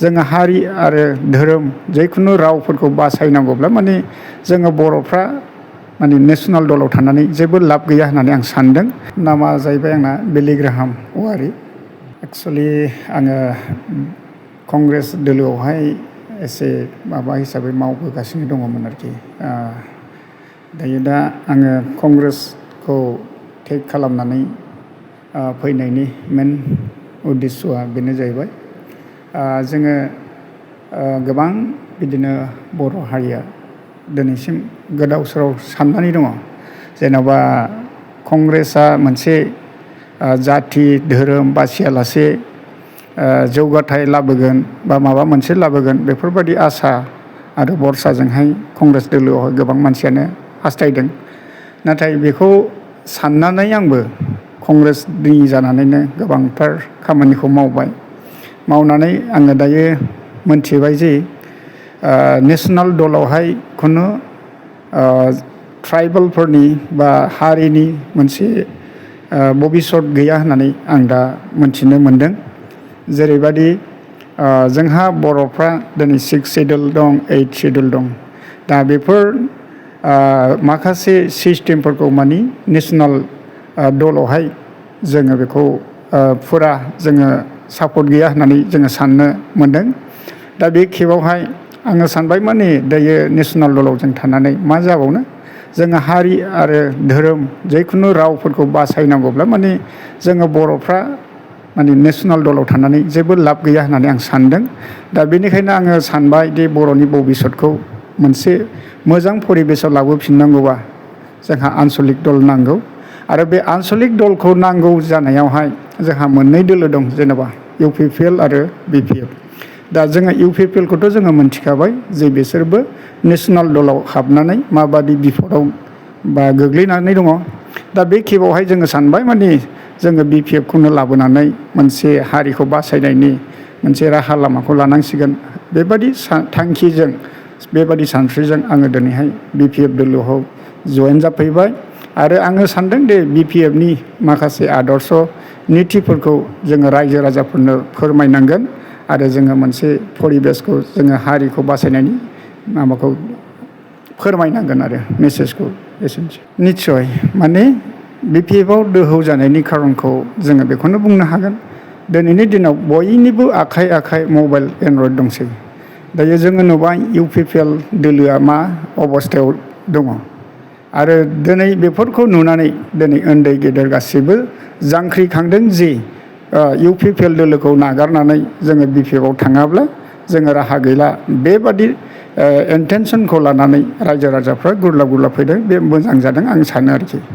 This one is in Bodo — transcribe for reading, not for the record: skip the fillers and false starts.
जोङो हारि आरो धोरोम जिखुनु रावफोरखौ बासायनांगौब्ला माने जोङो बर'फ्रा माने नेसनेल दलाव थानानै जेबो लाब गैया होननानै आं सानदों। नामा जाहैबाय आंना बिलिग्राहाम औवारि। एक्सुवेलि आङो कंग्रेस दोलोआवहाय एसे माबा हिसाबै मावबोगासिनो दङमोन आरोखि। दायो दा आङो कंग्रेसखौ टेक खालामनानै फैनायनि मेन उद्देस्यआ बेनो जाहैबाय जोङो गोबां बिदिनो बर' हारिया दिनैसिम गोदाव सोराव साननानै दङ जेन'बा कंग्रेसआ मोनसे जाथि धोरोम बासियालासे जौगाथाय लाबोगोन बा माबा मोनसे लाबोगोन बेफोरबायदि आसा आरो बरसाजोंहाय कंग्रेस दोलोआवहाय गोबां मानसियानो हास्थायदों। नाथाय बेखौ साननानै आंबो कंग्रेसनि जानानैनो गोबांथार खामानिखौ मावनानै आङो दायो मोनथिबाय जे नेसनेल दलावहाय खुनु ट्राइबेलफोरनि बा हारिनि मोनसे भबिसत गैया होननानै आं दा मोनथिनो मोनदों। जेरैबायदि जोंहा बर'फ्रा दिनै 6 सिडुल दं 8 सिडुल दं। दा बेफोर माखासे सिस्टेमफोरखौ मानि नेसनेल दलावहाय जोङो बेखौ फुरा जोङो सापर्ट गैया होननानै जोङो साननो मोनदों। दा बे खेबावहाय आङो सानबाय माने दायो नेसनेल दलाव जों थानानै मा जाबावनो जोङो हारि आरो धोरोम जिखुनु रावफोरखौ बासायनांगौब्ला माने जोङो बर'फ्रा माने नेसनेल दलाव थानानै जेबो लाब गैया होननानै आं सानदों। दा बेनिखायनो आङो सानबाय दि बर'नि भबिसतखौ मोनसे मोजां परिबेसाव लाबोफिननांगौबा जोंहा आन्सलिक दल नांगौ। आरो बे आन्सलिक दलखौ नांगौ जानायावहाय जोंहा मोननै दोलो दं जेनेबा UPPL आरो BPF। दा जोङो UPPLखौथ' जोङो मोनथिखाबाय जे बिसोरबो नेसनेल दलाव हाबनानै माबादि बिफदाव बा गोग्लैनानै दङ। दा बे खेबावहाय जोङो सानबाय माने जोङो BPFखौनो लाबोनानै मोनसे हारिखौ बासायनायनि मोनसे राहा लामाखौ लानांसिगोन। बेबादि थांखिजों बेबादि सानस्रिजों आङो दिनैहाय BPF दोलोआव जयेन जाफैबाय। आरो आङो सानदों दे BPFनि माखासे आदर्श नितिफोरखौ जोङो रायजो राजाफोरनो फोरमायनांगोन आरो जोङो मोनसे परिबेसखौ जोङो हारिखौ बासायनायनि माबाखौ फोरमायनांगोन आरो मेसेजखौ एसेनोसै। निस्सय माने BPFआव दोहौ जानायनि खारनखौ जोङो बेखौनो बुंनो हागोन। दिनैनि दिनाव बयनिबो आखाइ आखाइ मबाइल एन्ड्रइड दंसै। दायो जोङो नुबाय UPPL दोलोआ मा अबस्थायाव दङ। आरो दिनै बेफोरखौ नुनानै दिनै उन्दै गेदेर गासैबो जांख्रिखांदों जे UPPL दोलोखौ नागारनानै जोङो BPFआव थाङाब्ला जोङो राहा गैला। बेबादि इन्टेनसनखौ लानानै रायजो राजाफ्रा गुरलाब फैदों। बे मोजां जादों आं सानो आरोखि।